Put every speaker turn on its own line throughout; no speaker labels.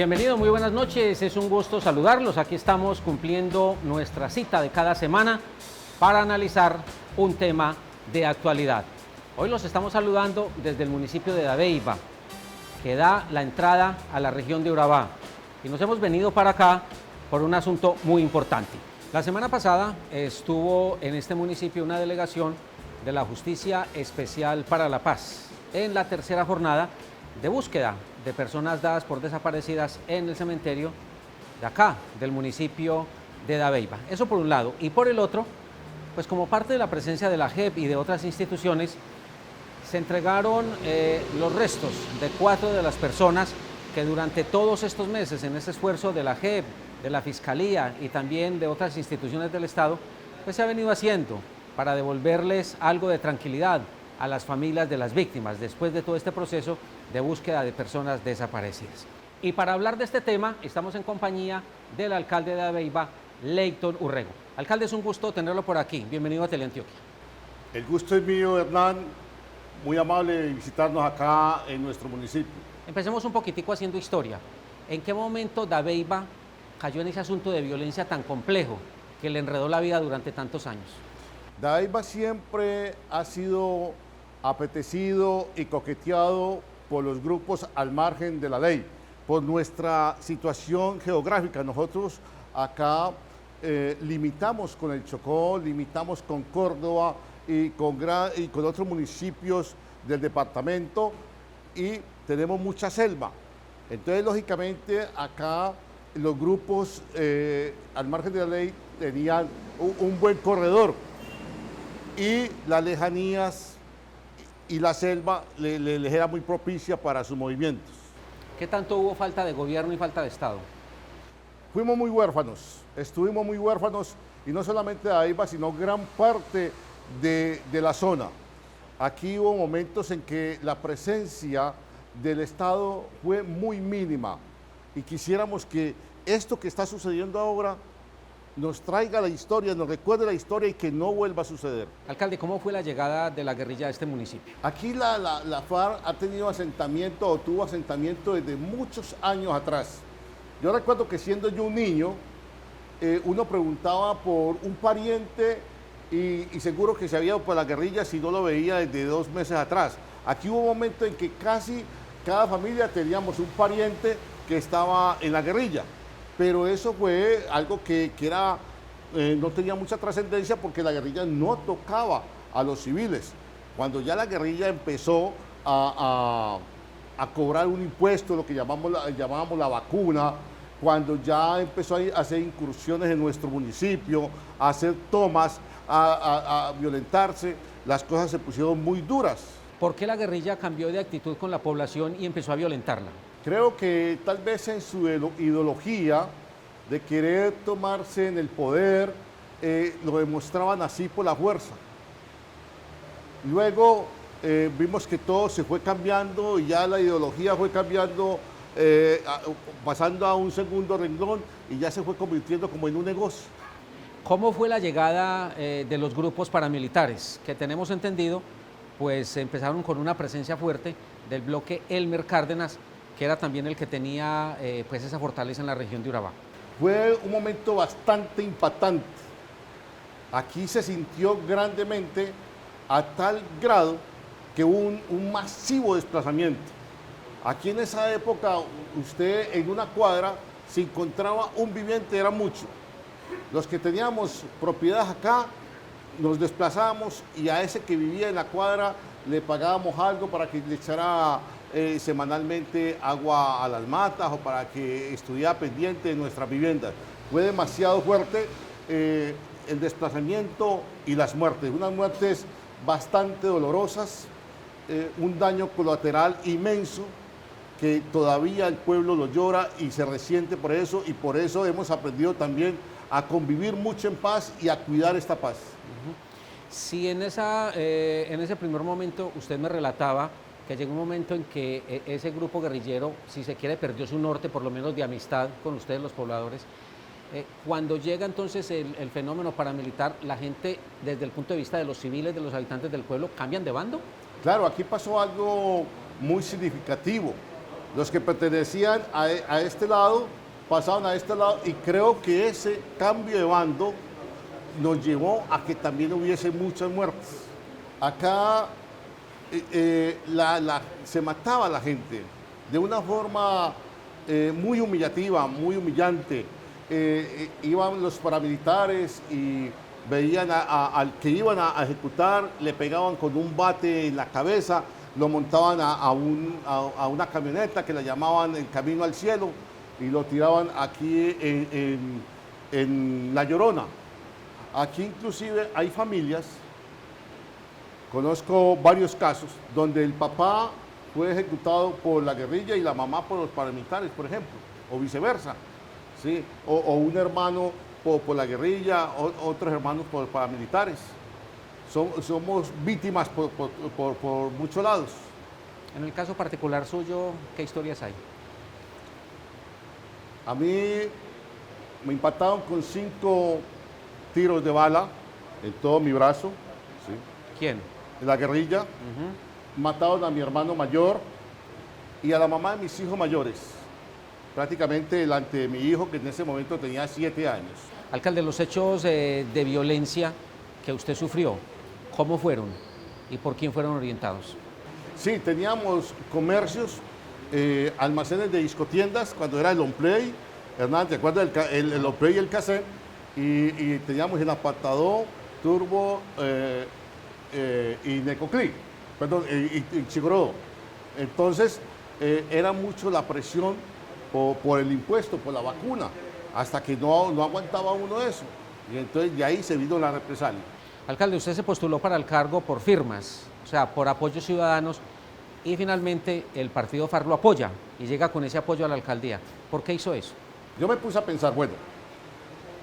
Bienvenido, muy buenas noches, es un gusto saludarlos. Aquí estamos cumpliendo nuestra cita de cada semana para analizar un tema de actualidad. Hoy los estamos saludando desde el municipio de Dabeiba, que da la entrada a la región de Urabá. Y nos hemos venido para acá por un asunto muy importante. La semana pasada estuvo en este municipio una delegación de la Justicia Especial para la Paz en la tercera jornada de búsqueda de personas dadas por desaparecidas en el cementerio de acá, del municipio de Dabeiba. Eso por un lado. Y por el otro, pues como parte de la presencia de la JEP y de otras instituciones, se entregaron los restos de 4 de las personas que durante todos estos meses, en ese esfuerzo de la JEP, de la Fiscalía y también de otras instituciones del Estado, pues se ha venido haciendo para devolverles algo de tranquilidad a las familias de las víctimas después de todo este proceso de búsqueda de personas desaparecidas. Y para hablar de este tema, estamos en compañía del alcalde de Dabeiba, Leyton Urrego. Alcalde, es un gusto tenerlo por aquí. Bienvenido a Teleantioquia.
El gusto es mío, Hernán. Muy amable de visitarnos acá en nuestro municipio.
Empecemos un poquitico haciendo historia. ¿En qué momento Dabeiba cayó en ese asunto de violencia tan complejo que le enredó la vida durante tantos años?
Dabeiba siempre ha sido apetecido y coqueteado por los grupos al margen de la ley, por nuestra situación geográfica. Nosotros acá limitamos con el Chocó, limitamos con Córdoba y con otros municipios del departamento y tenemos mucha selva. Entonces, lógicamente, acá los grupos al margen de la ley tenían un buen corredor y las lejanías y la selva les era muy propicia para sus movimientos.
¿Qué tanto hubo falta de gobierno y falta de Estado?
Fuimos muy huérfanos, estuvimos muy huérfanos, y no solamente de Dabeiba, sino gran parte de la zona. Aquí hubo momentos en que la presencia del Estado fue muy mínima, y quisiéramos que esto que está sucediendo ahora nos traiga la historia, nos recuerde la historia y que no vuelva a suceder.
Alcalde, ¿cómo fue la llegada de la guerrilla a este municipio?
Aquí la FARC ha tenido asentamiento o tuvo asentamiento desde muchos años atrás. Yo recuerdo que siendo yo un niño, uno preguntaba por un pariente y seguro que se había ido por la guerrilla si no lo veía desde 2 meses atrás. Aquí hubo un momento en que casi cada familia teníamos un pariente que estaba en la guerrilla. Pero eso fue algo que no tenía mucha trascendencia porque la guerrilla no tocaba a los civiles. Cuando ya la guerrilla empezó a cobrar un impuesto, lo que llamábamos la vacuna, cuando ya empezó a hacer incursiones en nuestro municipio, a hacer tomas, a violentarse, las cosas se pusieron muy duras.
¿Por qué la guerrilla cambió de actitud con la población y empezó a violentarla?
Creo que tal vez en su ideología de querer tomarse en el poder, lo demostraban así por la fuerza. Luego vimos que todo se fue cambiando y ya la ideología fue cambiando, pasando a un segundo renglón y ya se fue convirtiendo como en un negocio.
¿Cómo fue la llegada de los grupos paramilitares? Que tenemos entendido, pues empezaron con una presencia fuerte del bloque Elmer Cárdenas, que era también el que tenía pues esa fortaleza en la región de Urabá.
Fue un momento bastante impactante. Aquí se sintió grandemente a tal grado que hubo un masivo desplazamiento. Aquí en esa época, usted en una cuadra, si encontraba un viviente era mucho. Los que teníamos propiedades acá, nos desplazábamos y a ese que vivía en la cuadra le pagábamos algo para que le echara semanalmente agua a las matas o para que estuviera pendiente de nuestras viviendas. Fue demasiado fuerte el desplazamiento y las muertes, unas muertes bastante dolorosas, un daño colateral inmenso que todavía el pueblo lo llora y se resiente por eso, y por eso hemos aprendido también a convivir mucho en paz y a cuidar esta paz.
Si en ese primer momento usted me relataba que llegó un momento en que ese grupo guerrillero, si se quiere, perdió su norte, por lo menos de amistad con ustedes los pobladores. Cuando llega entonces el fenómeno paramilitar, la gente, desde el punto de vista de los civiles, de los habitantes del pueblo, ¿cambian de bando?
Claro, aquí pasó algo muy significativo. Los que pertenecían a este lado pasaban a este lado y creo que ese cambio de bando nos llevó a que también hubiese muchas muertes. Acá se mataba a la gente de una forma muy humillativa, muy humillante. Iban los paramilitares y veían al que iban a ejecutar, le pegaban con un bate en la cabeza, lo montaban a una camioneta que la llamaban el Camino al Cielo y lo tiraban aquí en La Llorona. Aquí inclusive hay familias, conozco varios casos, donde el papá fue ejecutado por la guerrilla y la mamá por los paramilitares, por ejemplo, o viceversa, ¿sí? O un hermano por la guerrilla, otros hermanos por los paramilitares. Somos víctimas por muchos lados.
En el caso particular suyo, ¿qué historias hay?
A mí me impactaron con 5 tiros de bala en todo mi brazo. ¿Sí?
¿Quién?
En la guerrilla. Mataron a mi hermano mayor y a la mamá de mis hijos mayores. Prácticamente delante de mi hijo, que en ese momento tenía 7 años.
Alcalde, los hechos de violencia que usted sufrió, ¿cómo fueron y por quién fueron orientados?
Sí, teníamos comercios, almacenes de discotiendas, cuando era el Omplay, Hernán, ¿te acuerdas? El Omplay y el Cassette, y teníamos el Apartador, Turbo y Necoclí, perdón, y Chigorodo. Entonces, era mucho la presión por el impuesto, por la vacuna, hasta que no aguantaba uno eso. Y entonces de ahí se vino la represalia.
Alcalde, usted se postuló para el cargo por firmas, o sea, por apoyos ciudadanos, y finalmente el partido FARC lo apoya y llega con ese apoyo a la alcaldía. ¿Por qué hizo eso?
Yo me puse a pensar, bueno,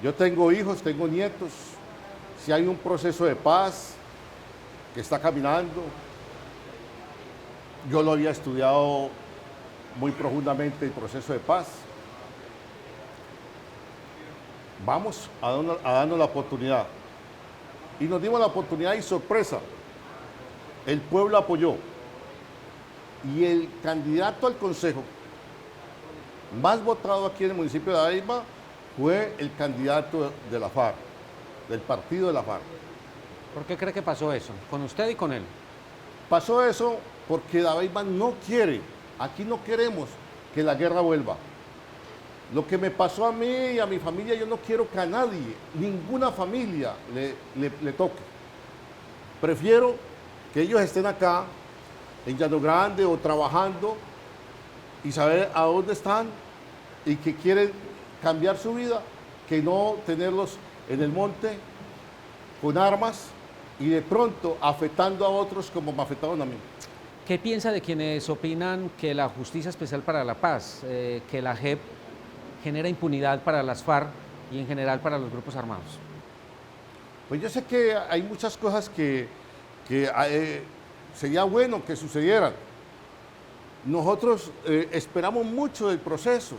yo tengo hijos, tengo nietos, si hay un proceso de paz que está caminando, yo lo había estudiado muy profundamente, el proceso de paz. Vamos a darnos la oportunidad. Y nos dimos la oportunidad y sorpresa, el pueblo apoyó. Y el candidato al consejo más votado aquí en el municipio de Davaima fue el candidato de la FARC, del partido de la FARC.
¿Por qué cree que pasó eso? Con usted y con él.
Pasó eso porque Davaima no quiere, aquí no queremos que la guerra vuelva. Lo que me pasó a mí y a mi familia, yo no quiero que a nadie, ninguna familia le toque. Prefiero que ellos estén acá, en Llano Grande o trabajando y saber a dónde están y que quieren cambiar su vida, que no tenerlos en el monte con armas y de pronto afectando a otros como me afectaron a mí.
¿Qué piensa de quienes opinan que la Justicia Especial para la Paz, que la JEP, genera impunidad para las FARC y en general para los grupos armados?
Pues yo sé que hay muchas cosas que sería bueno que sucedieran. Nosotros esperamos mucho del proceso.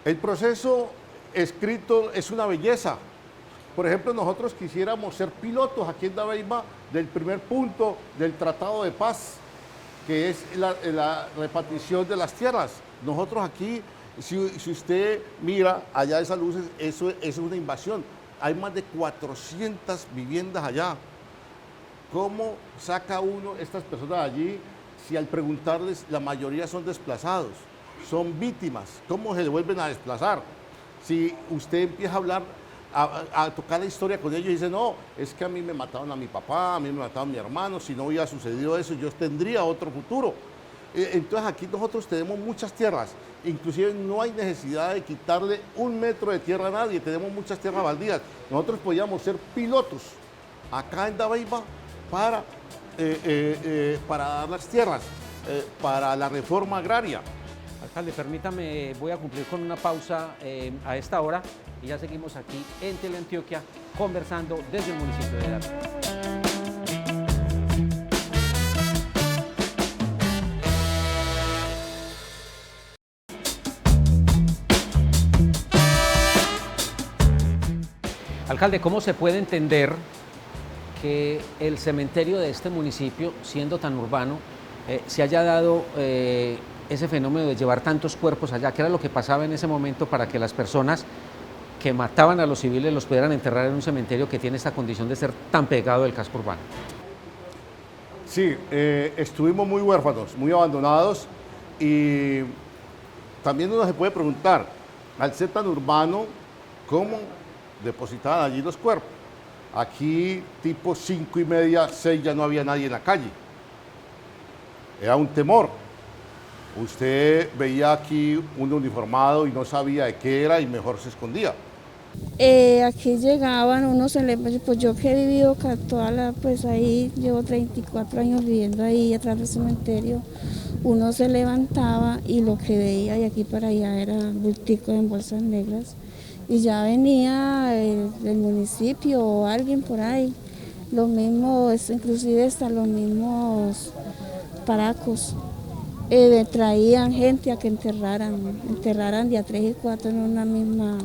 El proceso escrito es una belleza. Por ejemplo, nosotros quisiéramos ser pilotos aquí en Davaima del primer punto del Tratado de Paz, que es la repartición de las tierras. Nosotros aquí, si usted mira allá esas luces, eso es una invasión. Hay más de 400 viviendas allá. ¿Cómo saca uno estas personas allí si al preguntarles la mayoría son desplazados, son víctimas? ¿Cómo se vuelven a desplazar? Si usted empieza a hablar, a tocar la historia con ellos y dice, no, es que a mí me mataron a mi papá, a mí me mataron a mi hermano, si no hubiera sucedido eso, yo tendría otro futuro. Entonces aquí nosotros tenemos muchas tierras, inclusive no hay necesidad de quitarle 1 metro de tierra a nadie, tenemos muchas tierras baldías. Nosotros podíamos ser pilotos acá en Davaima para dar las tierras, para la reforma agraria.
Alcalde, permítame, voy a cumplir con una pausa a esta hora y ya seguimos aquí en Teleantioquia conversando desde el municipio de Davaima. Alcalde, ¿cómo se puede entender que el cementerio de este municipio, siendo tan urbano, se haya dado ese fenómeno de llevar tantos cuerpos allá? ¿Qué era lo que pasaba en ese momento para que las personas que mataban a los civiles los pudieran enterrar en un cementerio que tiene esta condición de ser tan pegado del casco urbano?
Sí, estuvimos muy huérfanos, muy abandonados, y también uno se puede preguntar, al ser tan urbano, ¿cómo depositaban allí los cuerpos? Aquí tipo 5:30, 6 ya no había nadie en la calle. Era un temor. Usted veía aquí un uniformado y no sabía de qué era y mejor se escondía.
Aquí llegaban unos, pues yo que he vivido acá pues ahí llevo 34 años viviendo ahí atrás del cementerio, uno se levantaba y lo que veía de aquí para allá era bulticos en bolsas negras y ya venía del municipio o alguien por ahí, los mismos, inclusive hasta los mismos paracos. Traían gente a que enterraran de a 3 y 4 en una misma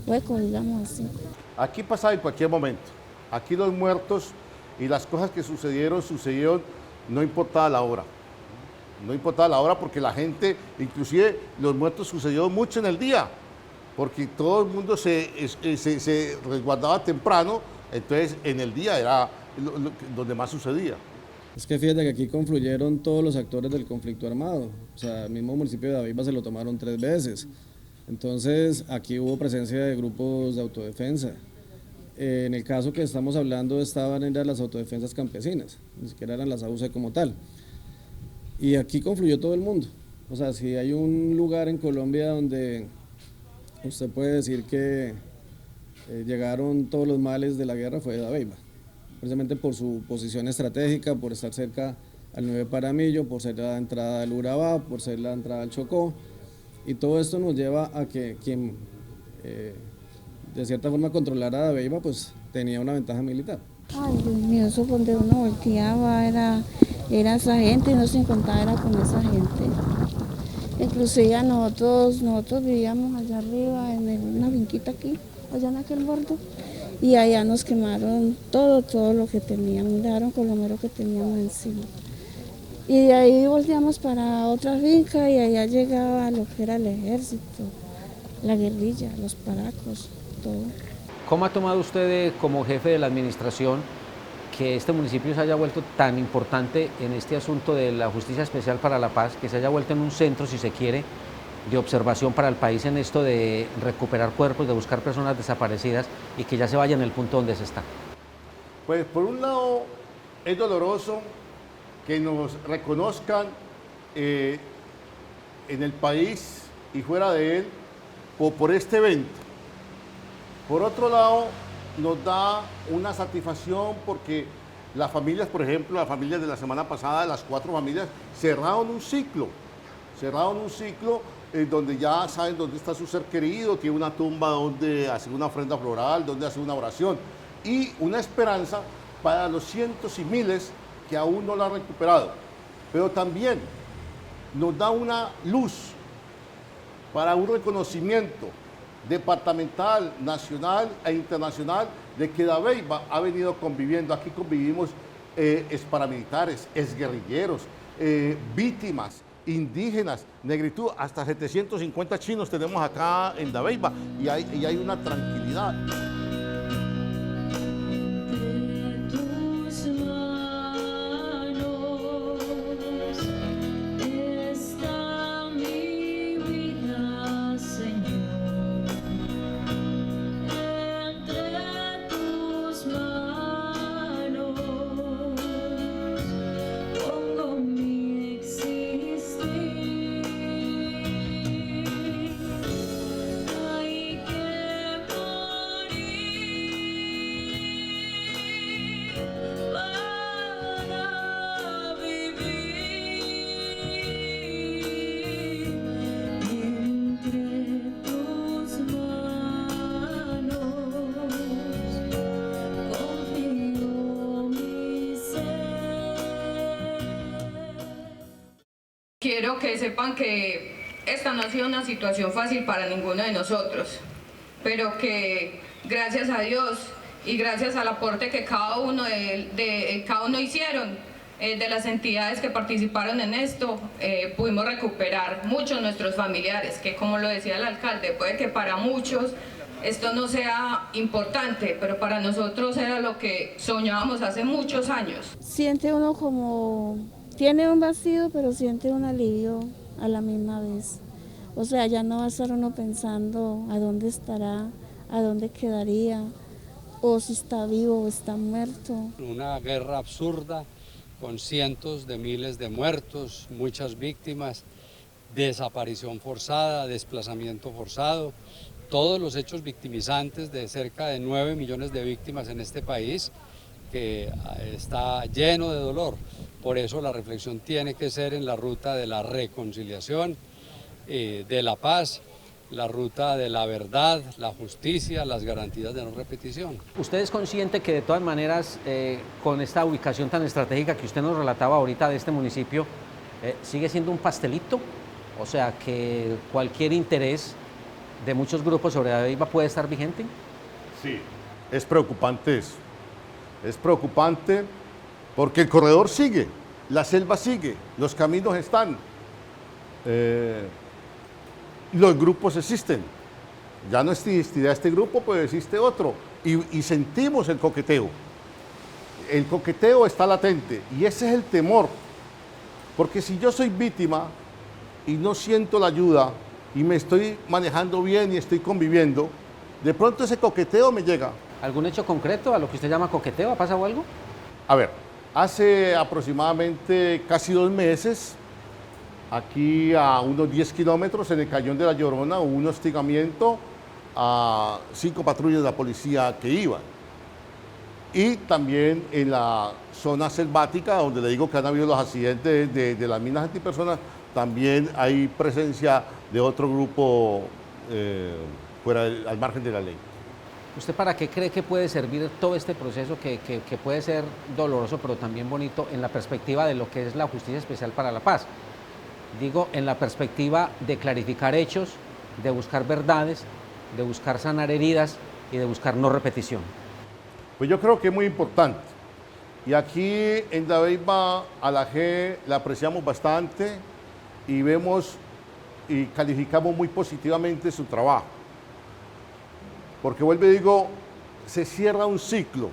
hueco, digamos así.
Aquí pasaba en cualquier momento. Aquí los muertos y las cosas que sucedieron, no importaba la hora. No importaba la hora porque la gente, inclusive los muertos sucedió mucho en el día, porque todo el mundo se resguardaba temprano, entonces en el día era donde más sucedía.
Es que fíjate que aquí confluyeron todos los actores del conflicto armado, o sea, el mismo municipio de Dabeiba se lo tomaron 3 veces, entonces aquí hubo presencia de grupos de autodefensa. En el caso que estamos hablando eran las autodefensas campesinas, ni siquiera eran las AUC como tal. Y aquí confluyó todo el mundo, o sea, si hay un lugar en Colombia donde usted puede decir que llegaron todos los males de la guerra fue Dabeiba, precisamente por su posición estratégica, por estar cerca al 9 Paramillo, por ser la entrada del Urabá, por ser la entrada al Chocó, y todo esto nos lleva a que quien de cierta forma controlara Dabeiba pues tenía una ventaja militar.
Ay, Dios mío, eso donde uno volteaba era esa gente y no se encontraba era con esa gente. Inclusive nosotros vivíamos allá arriba en una finquita aquí, allá en aquel bordo, y allá nos quemaron todo lo que teníamos, dejaron con lo mero que teníamos encima. Y de ahí volteamos para otra finca y allá llegaba lo que era el ejército, la guerrilla, los paracos, todo.
¿Cómo ha tomado usted como jefe de la administración que este municipio se haya vuelto tan importante en este asunto de la Justicia Especial para la Paz, que se haya vuelto en un centro, si se quiere, de observación para el país en esto de recuperar cuerpos, de buscar personas desaparecidas y que ya se vaya en el punto donde se está?
Pues por un lado es doloroso que nos reconozcan en el país y fuera de él por este evento. Por otro lado, nos da una satisfacción porque las familias, por ejemplo, las familias de la semana pasada, las 4 familias, cerraron un ciclo donde ya saben dónde está su ser querido, tiene una tumba donde hacer una ofrenda floral, donde hacer una oración y una esperanza para los cientos y miles que aún no la han recuperado. Pero también nos da una luz para un reconocimiento departamental, nacional e internacional de que Dabeiba ha venido conviviendo. Aquí convivimos exparamilitares, exguerrilleros, víctimas, indígenas, negritud, hasta 750 chinos tenemos acá en Dabeiba y hay una tranquilidad.
Quiero que sepan que esta no ha sido una situación fácil para ninguno de nosotros, pero que gracias a Dios y gracias al aporte que cada uno hicieron, de las entidades que participaron en esto, pudimos recuperar muchos de nuestros familiares, que como lo decía el alcalde, puede que para muchos esto no sea importante, pero para nosotros era lo que soñábamos hace muchos años.
Siente uno como, tiene un vacío, pero siente un alivio a la misma vez. O sea, ya no va a estar uno pensando a dónde estará, a dónde quedaría, o si está vivo o está muerto.
Una guerra absurda, con cientos de miles de muertos, muchas víctimas, desaparición forzada, desplazamiento forzado, todos los hechos victimizantes de cerca de 9 millones de víctimas en este país, que está lleno de dolor. Por eso la reflexión tiene que ser en la ruta de la reconciliación, de la paz, la ruta de la verdad, la justicia, las garantías de no repetición.
¿Usted es consciente que de todas maneras, con esta ubicación tan estratégica que usted nos relataba ahorita de este municipio, sigue siendo un pastelito? O sea, que cualquier interés de muchos grupos sobre Dabeiba puede estar vigente.
Sí, es preocupante eso. Es preocupante porque el corredor sigue, la selva sigue, los caminos están, los grupos existen. Ya no existirá este grupo, pues existe otro. Y sentimos el coqueteo. El coqueteo está latente y ese es el temor. Porque si yo soy víctima y no siento la ayuda y me estoy manejando bien y estoy conviviendo, de pronto ese coqueteo me llega.
¿Algún hecho concreto a lo que usted llama coqueteo? ¿Ha pasado algo?
A ver, hace aproximadamente casi 2 meses, aquí a unos 10 kilómetros en el Cañón de la Llorona, hubo un hostigamiento a 5 patrullas de la policía que iban. Y también en la zona selvática, donde le digo que han habido los accidentes de las minas antipersonas, también hay presencia de otro grupo fuera al margen de la ley.
¿Usted para qué cree que puede servir todo este proceso que puede ser doloroso pero también bonito en la perspectiva de lo que es la Justicia Especial para la Paz? Digo, en la perspectiva de clarificar hechos, de buscar verdades, de buscar sanar heridas y de buscar no repetición.
Pues yo creo que es muy importante. Y aquí en Dabeiba a la G la apreciamos bastante y vemos y calificamos muy positivamente su trabajo. Porque vuelvo y digo, se cierra un ciclo.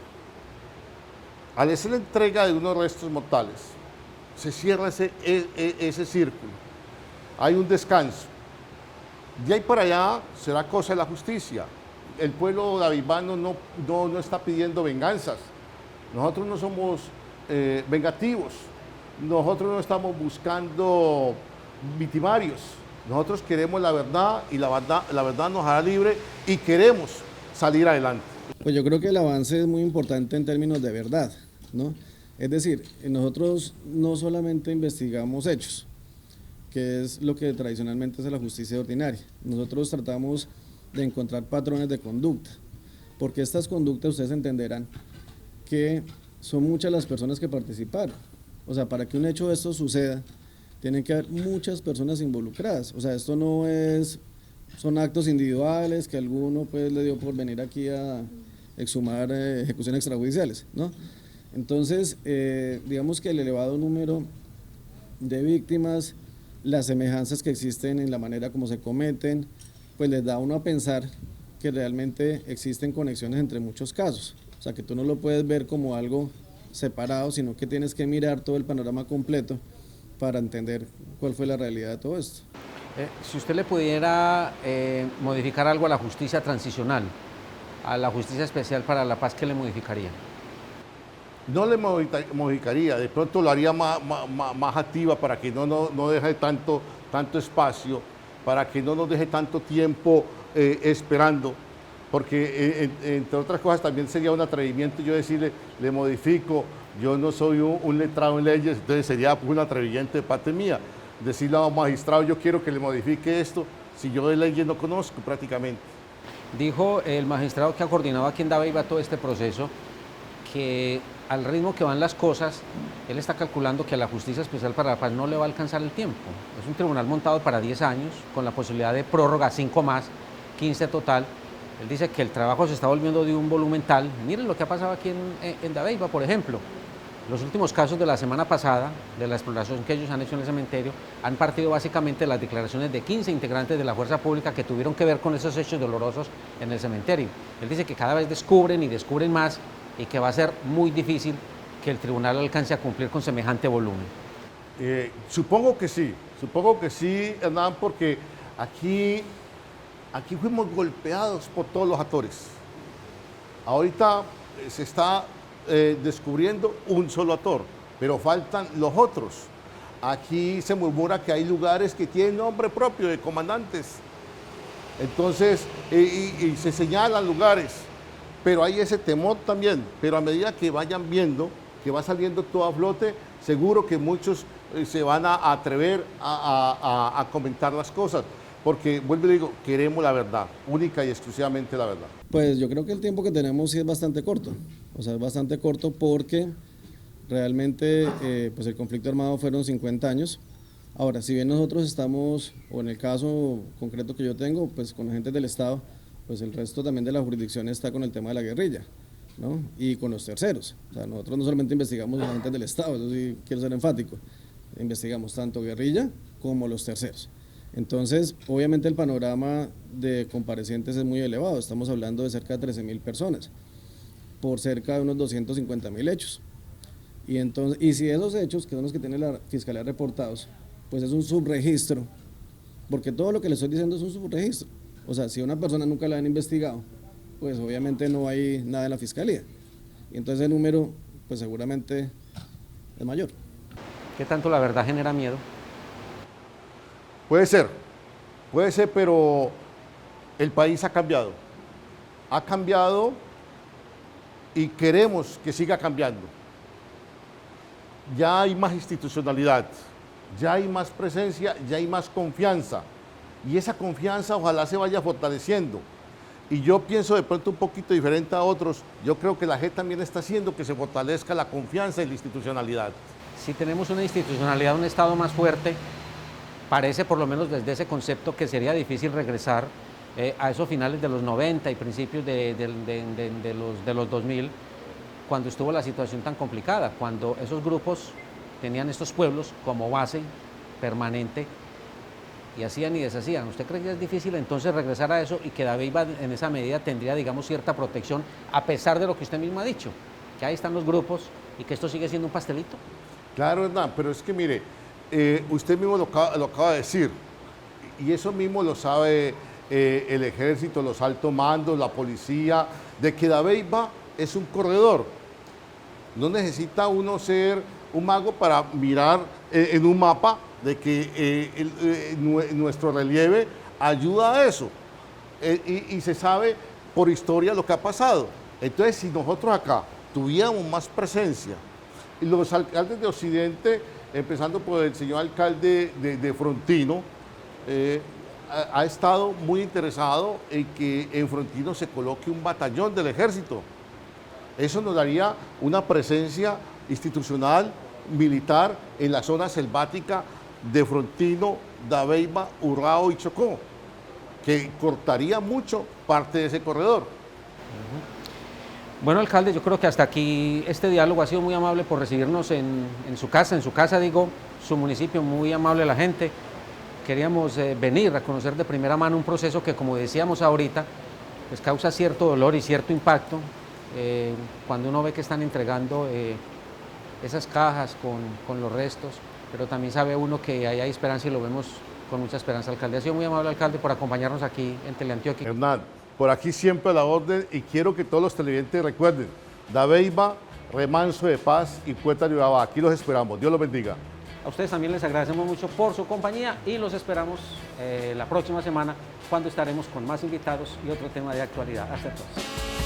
Al hacer la entrega de unos restos mortales, se cierra ese círculo. Hay un descanso. De ahí para allá será cosa de la justicia. El pueblo dabeibano no está pidiendo venganzas. Nosotros no somos vengativos. Nosotros no estamos buscando victimarios. Nosotros queremos la verdad y la verdad nos hará libre y queremos salir adelante.
Pues yo creo que el avance es muy importante en términos de verdad, ¿no? Es decir, nosotros no solamente investigamos hechos, que es lo que tradicionalmente es la justicia ordinaria. Nosotros tratamos de encontrar patrones de conducta, porque estas conductas ustedes entenderán que son muchas las personas que participaron. O sea, para que un hecho de esto suceda, tienen que haber muchas personas involucradas. O sea, esto no es, son actos individuales que alguno pues le dio por venir aquí a exhumar ejecuciones extrajudiciales, ¿no? Entonces, digamos que el elevado número de víctimas, las semejanzas que existen en la manera como se cometen, pues les da a uno a pensar que realmente existen conexiones entre muchos casos. O sea, que tú no lo puedes ver como algo separado, sino que tienes que mirar todo el panorama completo para entender cuál fue la realidad de todo esto.
Si usted le pudiera modificar algo a la justicia transicional, a la Justicia Especial para la Paz, ¿qué le modificaría?
No le modificaría, de pronto lo haría más activa para que no deje tanto espacio, para que no nos deje tanto tiempo esperando, porque entre otras cosas también sería un atrevimiento yo decirle, le modifico, yo no soy un letrado en leyes, entonces sería un atrevimiento de parte mía, decirle a un magistrado, yo quiero que le modifique esto, si yo de leyes no conozco prácticamente.
Dijo el magistrado que ha coordinado aquí en Dabeiba todo este proceso, que al ritmo que van las cosas, él está calculando que a la Justicia Especial para la Paz no le va a alcanzar el tiempo. Es un tribunal montado para 10 años, con la posibilidad de prórroga 5 más, 15 total. Él dice que el trabajo se está volviendo de un volumen tal. Miren lo que ha pasado aquí en Dabeiba, por ejemplo. Los últimos casos de la semana pasada, de la exploración que ellos han hecho en el cementerio, han partido básicamente de las declaraciones de 15 integrantes de la fuerza pública que tuvieron que ver con esos hechos dolorosos en el cementerio. Él dice que cada vez descubren y descubren más y que va a ser muy difícil que el tribunal alcance a cumplir con semejante volumen.
Supongo que sí, Hernán, porque aquí fuimos golpeados por todos los actores. Ahorita se está descubriendo un solo actor, pero faltan los otros. Aquí se murmura que hay lugares que tienen nombre propio de comandantes. Entonces, y se señalan lugares, pero hay ese temor también. Pero a medida que vayan viendo que va saliendo todo a flote, seguro que muchos se van a atrever a comentar las cosas. Porque, vuelvo y digo, queremos la verdad, única y exclusivamente la verdad.
Pues yo creo que el tiempo que tenemos sí es bastante corto. O sea, es bastante corto porque realmente pues el conflicto armado fueron 50 años. Ahora, si bien nosotros estamos, o en el caso concreto que yo tengo, pues con agentes del Estado, pues el resto también de la jurisdicción está con el tema de la guerrilla, ¿no? Y con los terceros. O sea, nosotros no solamente investigamos los agentes del Estado, eso sí quiero ser enfático. Investigamos tanto guerrilla como los terceros. Entonces, obviamente el panorama de comparecientes es muy elevado, estamos hablando de cerca de 13.000 personas, por cerca de unos 250.000 hechos. Y si esos hechos, que son los que tiene la Fiscalía reportados, pues es un subregistro, porque todo lo que le estoy diciendo es un subregistro. O sea, si a una persona nunca la han investigado, pues obviamente no hay nada en la Fiscalía. Y entonces el número, pues seguramente es mayor.
¿Qué tanto la verdad genera miedo?
Puede ser, pero el país ha cambiado y queremos que siga cambiando. Ya hay más institucionalidad, ya hay más presencia, ya hay más confianza y esa confianza ojalá se vaya fortaleciendo. Y yo pienso de pronto un poquito diferente a otros, yo creo que la JEP también está haciendo que se fortalezca la confianza y la institucionalidad.
Si tenemos una institucionalidad, un Estado más fuerte, parece, por lo menos desde ese concepto, que sería difícil regresar a esos finales de los 90 y principios de los 2000, cuando estuvo la situación tan complicada, cuando esos grupos tenían estos pueblos como base permanente y hacían y deshacían. ¿Usted cree que es difícil entonces regresar a eso y que Dabeiba en esa medida tendría, digamos, cierta protección, a pesar de lo que usted mismo ha dicho, que ahí están los grupos y que esto sigue siendo un pastelito?
Claro, Hernán, pero es que mire, usted mismo lo acaba de decir, y eso mismo lo sabe el ejército, los altos mandos, la policía, de que Dabeiba es un corredor. No necesita uno ser un mago para mirar en un mapa de que nuestro relieve ayuda a eso. Y se sabe por historia lo que ha pasado. Entonces, si nosotros acá tuviéramos más presencia, y los alcaldes de Occidente, empezando por el señor alcalde de Frontino, ha estado muy interesado en que en Frontino se coloque un batallón del ejército. Eso nos daría una presencia institucional, militar, en la zona selvática de Frontino, Dabeiba, Urrao y Chocó, que cortaría mucho parte de ese corredor.
Bueno, alcalde, yo creo que hasta aquí este diálogo ha sido muy amable por recibirnos en su casa digo, su municipio, muy amable la gente. Queríamos venir a conocer de primera mano un proceso que, como decíamos ahorita, pues causa cierto dolor y cierto impacto cuando uno ve que están entregando esas cajas con los restos, pero también sabe uno que ahí hay esperanza y lo vemos con mucha esperanza, alcalde. Ha sido muy amable, alcalde, por acompañarnos aquí en Teleantioquia.
Hernán, por aquí siempre a la orden y quiero que todos los televidentes recuerden, Dabeiba, remanso de paz y Puerta de Urabá. Aquí los esperamos. Dios los bendiga.
A ustedes también les agradecemos mucho por su compañía y los esperamos la próxima semana cuando estaremos con más invitados y otro tema de actualidad. Hasta entonces.